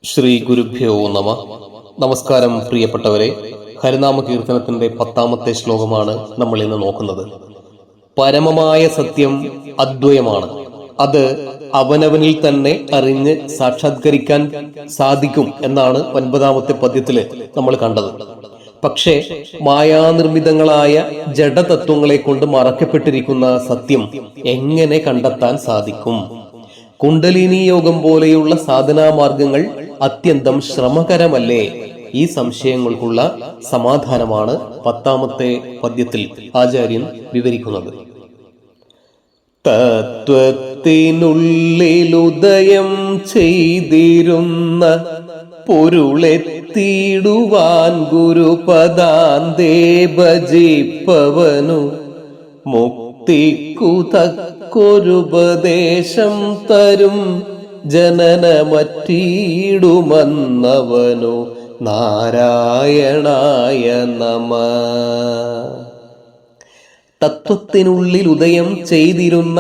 ശ്രീ ഗുരുഭ്യോ നമ. നമസ്കാരം പ്രിയപ്പെട്ടവരെ. ഹരിനാമ കീർത്തനത്തിന്റെ 10ാമത്തെ ശ്ലോകമാണ് നമ്മൾ ഇന്ന് നോക്കുന്നത്. പരമമായ സത്യം അദ്വയമാണ്. അത് അവനവനിൽ തന്നെ അറിഞ്ഞ് സാക്ഷാത്കരിക്കാൻ സാധിക്കും എന്നാണ് 9ാമത്തെ പദ്യത്തില് നമ്മൾ കണ്ടത്. പക്ഷേ മായാനിർമ്മിതങ്ങളായ ജഡതത്വങ്ങളെ കൊണ്ട് മറക്കപ്പെട്ടിരിക്കുന്ന സത്യം എങ്ങനെ കണ്ടെത്താൻ സാധിക്കും? കുണ്ടലിനി യോഗം പോലെയുള്ള സാധനാമാർഗങ്ങൾ അത്യന്തം ശ്രമകരമല്ലേ? ഈ സംശയങ്ങൾക്കുള്ള സമാധാനമാണ് 10ാമത്തെ പദ്യത്തിൽ ആചാര്യൻ വിവരിക്കുന്നത്. തത്വത്തിനുള്ളിലുദയം ചെയ്തിരുന്ന പൊരുളെത്തിടുവാൻ ഗുരുപദാന്തേ ഭജിപ്പവനു മുക്തിക്കുതക്കൊരുപദേശം തരും ജനനമറ്റീടുമന്നവനു നാരായണായ നമ. തത്വത്തിനുള്ളിൽ ഉദയം ചെയ്തിരുന്ന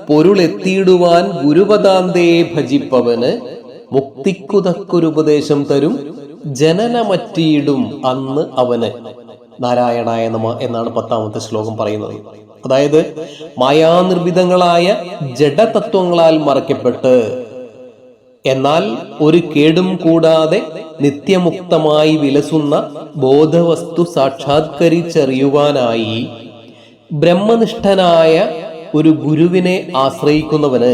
പൊരുളെത്തിയിടുവാൻ ഗുരുപദാന്തേ ഭജിപ്പവന് മുക്തിക്കുതക്കൊരുപദേശം തരും ജനനമറ്റീടും അന്ന് അവന് നാരായണായ നമ എന്നാണ് 10ാമത്തെ ശ്ലോകം പറയുന്നത്. അതായത് മായാനിർമ്മിതങ്ങളായ ജഡതത്വങ്ങളാൽ മറക്കപ്പെട്ട് എന്നാൽ ഒരു കേടും കൂടാതെ നിത്യമുക്തമായി വിലസുന്ന ബോധവസ്തു സാക്ഷാത്കരിച്ചറിയുവാനായി ബ്രഹ്മനിഷ്ഠനായ ഒരു ഗുരുവിനെ ആശ്രയിക്കുന്നവന്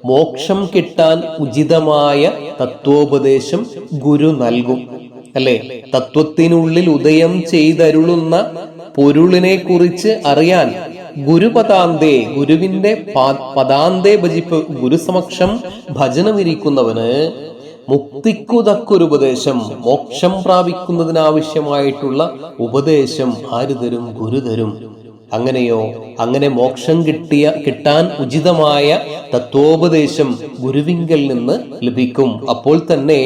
മോക്ഷം കിട്ടാൻ ഉചിതമായ തത്വോപദേശം ഗുരു നൽകും. അല്ലെ, തത്വത്തിനുള്ളിൽ ഉദയം ചെയ്തരുളുന്ന പൊരുളിനെ കുറിച്ച് അറിയാൻ ഗുരുപദാന്തേ, ഗുരുവിന്റെ പദാന്തേ ഭജിപ്പ്, ഗുരുസമക്ഷം ഭജനമിരിക്കുന്നവന് മുക്തിക്കുതക്കൊരുപദേശം, മോക്ഷം പ്രാപിക്കുന്നതിനാവശ്യമായിട്ടുള്ള ഉപദേശം ആര് തരും? ഗുരു തരും. അങ്ങനെയോ, അങ്ങനെ മോക്ഷം കിട്ടാൻ ഉചിതമായ തത്വോപദേശം ഗുരുവിങ്കൽ നിന്ന് ലഭിക്കും. അപ്പോൾ തന്നെ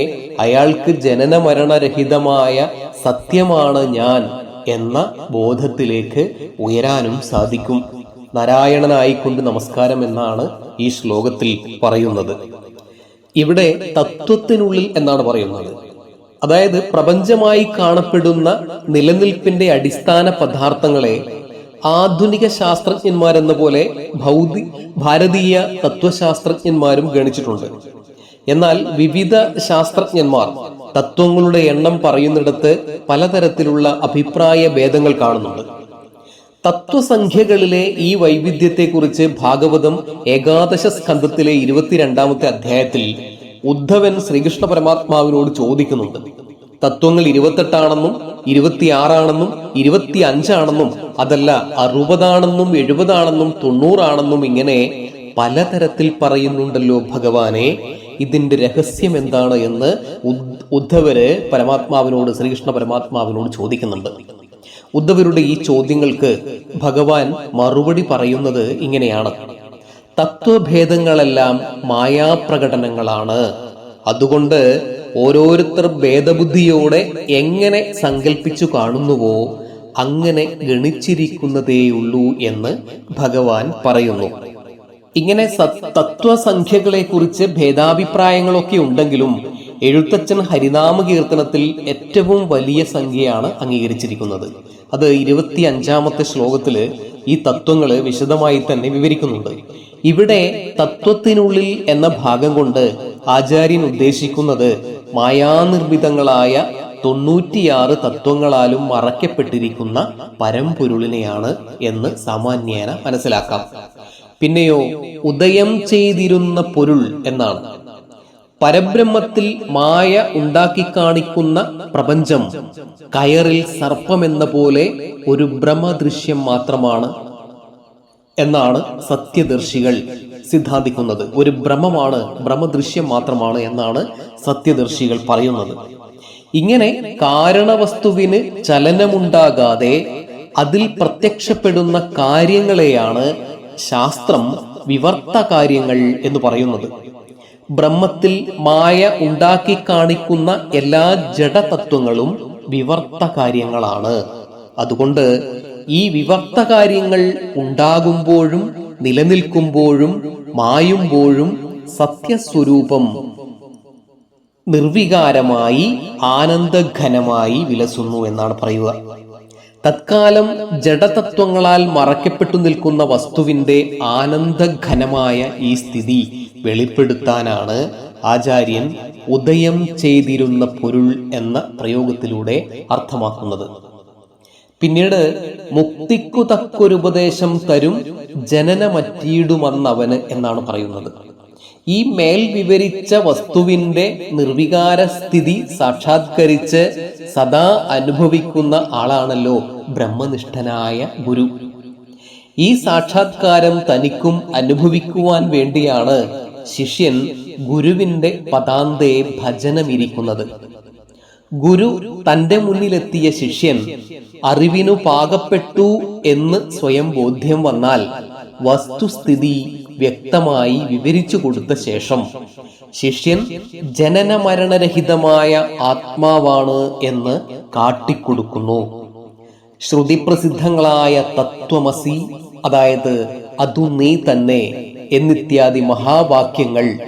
അയാൾക്ക് ജനന മരണരഹിതമായ സത്യമാണ് ഞാൻ എന്ന ബോധത്തിലേക്ക് ഉയരാനും സാധിക്കും. നാരായണനായിക്കൊണ്ട് നമസ്കാരം എന്നാണ് ഈ ശ്ലോകത്തിൽ പറയുന്നത്. ഇവിടെ തത്വത്തിനുള്ളിൽ എന്നാണ് പറയുന്നത്. അതായത് പ്രപഞ്ചമായി കാണപ്പെടുന്ന നിലനിൽപ്പിന്റെ അടിസ്ഥാന പദാർത്ഥങ്ങളെ ആധുനിക ശാസ്ത്രജ്ഞന്മാരെന്ന പോലെ ഭാരതീയ തത്വശാസ്ത്രജ്ഞന്മാരും ഗണിച്ചിട്ടുണ്ട്. എന്നാൽ വിവിധ ശാസ്ത്രജ്ഞന്മാർ തത്വങ്ങളുടെ എണ്ണം പറയുന്നിടത്ത് പലതരത്തിലുള്ള അഭിപ്രായ ഭേദങ്ങൾ കാണുന്നുണ്ട്. തത്വസംഖ്യകളിലെ ഈ വൈവിധ്യത്തെക്കുറിച്ച് ഭാഗവതം ഏകാദശ സ്കന്ധത്തിലെ 22ാമത്തെ അധ്യായത്തിൽ ഉദ്ധവൻ ശ്രീകൃഷ്ണ പരമാത്മാവിനോട് ചോദിക്കുന്നുണ്ട്. തത്വങ്ങൾ 28 26 25 അതല്ല 60 70 90 ഇങ്ങനെ പലതരത്തിൽ പറയുന്നുണ്ടല്ലോ ഭഗവാനെ, ഇതിന്റെ രഹസ്യം എന്താണ് എന്ന് ഉദ്ധവര് പരമാത്മാവിനോട്, ശ്രീകൃഷ്ണ പരമാത്മാവിനോട് ചോദിക്കുന്നുണ്ട്. ഉദ്ധവരുടെ ഈ ചോദ്യങ്ങൾക്ക് ഭഗവാൻ മറുപടി പറയുന്നത് ഇങ്ങനെയാണ്: തത്വഭേദങ്ങളെല്ലാം മായാപ്രകടനങ്ങളാണ്. അതുകൊണ്ട് ഓരോരുത്തർ ഭേദബുദ്ധിയോടെ എങ്ങനെ സങ്കല്പിച്ചു കാണുന്നുവോ അങ്ങനെ ഗണിച്ചിരിക്കുന്നതേയുള്ളൂ എന്ന് ഭഗവാൻ പറയുന്നു. ഇങ്ങനെ തത്വസംഖ്യകളെ കുറിച്ച് ഭേദാഭിപ്രായങ്ങളൊക്കെ ഉണ്ടെങ്കിലും എഴുത്തച്ഛൻ ഹരിനാമ കീർത്തനത്തിൽ ഏറ്റവും വലിയ സംഖ്യയാണ് അംഗീകരിച്ചിരിക്കുന്നത്. അത് 25ാമത്തെ ശ്ലോകത്തില് ഈ തത്വങ്ങള് വിശദമായി തന്നെ വിവരിക്കുന്നുണ്ട്. ഇവിടെ തത്വത്തിനുള്ളിൽ എന്ന ഭാഗം കൊണ്ട് ആചാര്യൻ ഉദ്ദേശിക്കുന്നത് മായാനിർമ്മിതങ്ങളായ 96 തത്വങ്ങളാലും മറക്കപ്പെട്ടിരിക്കുന്ന പരമ്പൊരുളിനെയാണ് എന്ന് സാമാന്യേന മനസ്സിലാക്കാം. പിന്നെയോ ഉദയം ചെയ്തിരുന്ന പൊരുൾ എന്നാണ്. പരബ്രഹ്മത്തിൽ മായ ഉണ്ടാക്കി കാണിക്കുന്ന പ്രപഞ്ചം കയറിൽ സർപ്പമെന്ന പോലെ ഒരു ബ്രഹ്മദൃശ്യം മാത്രമാണ് എന്നാണ് സത്യദർശികൾ സിദ്ധാന്തിക്കുന്നത്. ഒരു ബ്രഹ്മമാണ്, ബ്രഹ്മദൃശ്യം മാത്രമാണ് എന്നാണ് സത്യദർശികൾ പറയുന്നത്. ഇങ്ങനെ കാരണവസ്തുവിന് ചലനമുണ്ടാകാതെ അതിൽ പ്രത്യക്ഷപ്പെടുന്ന കാര്യങ്ങളെയാണ് ശാസ്ത്രം വിവർത്ത കാര്യങ്ങൾ എന്ന് പറയുന്നത്. ബ്രഹ്മത്തിൽ മായ ഉണ്ടാക്കി കാണിക്കുന്ന എല്ലാ ജഡതത്വങ്ങളും വിവർത്ത കാര്യങ്ങളാണ്. അതുകൊണ്ട് ഈ വിവർത്ത കാര്യങ്ങൾ ഉണ്ടാകുമ്പോഴും നിലനിൽക്കുമ്പോഴും മായുമ്പോഴും സത്യസ്വരൂപം നിർവികാരമായി ആനന്ദഘനമായി വിലസുന്നു എന്നാണ് പറയുക. തത്കാലം ജഡതത്വങ്ങളാൽ മറയ്ക്കപ്പെട്ടു നിൽക്കുന്ന വസ്തുവിന്റെ ആനന്ദഘനമായ ഈ സ്ഥിതി വെളിപ്പെടുത്താനാണ് ആചാര്യൻ ഉദയം ചെയ്തിരുന്ന പൊരുൾ എന്ന പ്രയോഗത്തിലൂടെ അർത്ഥമാക്കുന്നത്. പിന്നീട് മുക്തിക്കു തക്കൊരുപദേശം തരും ജനനമറ്റീടുമന്നവന് എന്നാണ് പറയുന്നത്. ഈ മേൽ വിവരിച്ച വസ്തുവിന്റെ നിർവികാര സ്ഥിതി സാക്ഷാത്കരിച്ച് സദാ അനുഭവിക്കുന്ന ആളാണല്ലോ ബ്രഹ്മനിഷ്ഠനായ ഗുരു. ഈ സാക്ഷാത്കാരം തനിക്കും അനുഭവിക്കുവാൻ വേണ്ടിയാണ് ശിഷ്യൻ ഗുരുവിന്റെ പദാന്തേ ഭജനമിരിക്കുന്നത്. ഗുരു തന്റെ മുന്നിലെത്തിയ ശിഷ്യൻ അറിവിനു പാകപ്പെട്ടു എന്ന് സ്വയം ബോധ്യം വന്നാൽ വസ്തുസ്ഥിതി വ്യക്തമായി വിവരിച്ചു കൊടുത്ത ശേഷം ശിഷ്യൻ ജനന മരണരഹിതമായ ആത്മാവാണ് എന്ന് കാട്ടിക്കൊടുക്കുന്നു. ശ്രുതിപ്രസിദ്ധങ്ങളായ തത്വമസി, അതായത് അതു നീ തന്നെ എന്നിത്യാദി മഹാവാക്യങ്ങൾ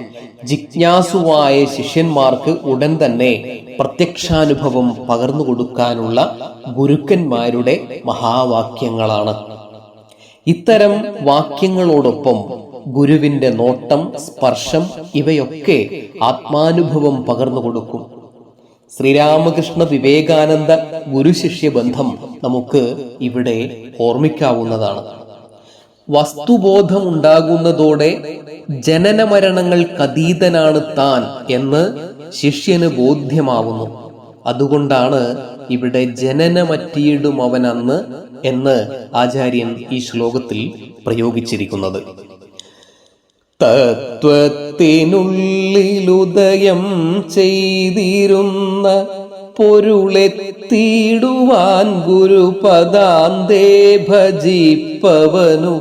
ജിജ്ഞാസുവായ ശിഷ്യന്മാർക്ക് ഉടൻ തന്നെ പ്രത്യക്ഷാനുഭവം പകർന്നു കൊടുക്കാനുള്ള ഗുരുക്കന്മാരുടെ മഹാവാക്യങ്ങളാണ്. ഇത്തരം വാക്യങ്ങളോടൊപ്പം ഗുരുവിന്റെ നോട്ടം, സ്പർശം ഇവയൊക്കെ ആത്മാനുഭവം പകർന്നു കൊടുക്കും. ശ്രീരാമകൃഷ്ണ വിവേകാനന്ദ ഗുരുശിഷ്യ ബന്ധം നമുക്ക് ഇവിടെ ഓർമ്മിക്കാവുന്നതാണ്. വസ്തുബോധമുണ്ടാകുന്നതോടെ ജനന മരണങ്ങൾക്കതീതനാണ് താൻ എന്ന് ശിഷ്യന് ബോധ്യമാവുന്നു. അതുകൊണ്ടാണ് ഇവിടെ ജനനമറ്റീടും അവനന്ന് എന്ന് ആചാര്യൻ ഈ ശ്ലോകത്തിൽ പ്രയോഗിച്ചിരിക്കുന്നത്. തത്വത്തിനുള്ളിലുദയം ചെയ്തിരുന്ന പൊരുളെത്തിടുവാൻ ഗുരുപദാന്തേ ഭജിപ്പവനു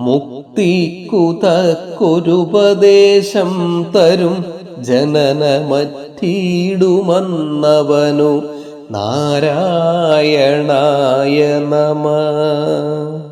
മുക്തിക്കുതക്കൊരുപദേശം തരും ജനനമറ്റീടുമന്നവനു നാരായണായ നമഃ.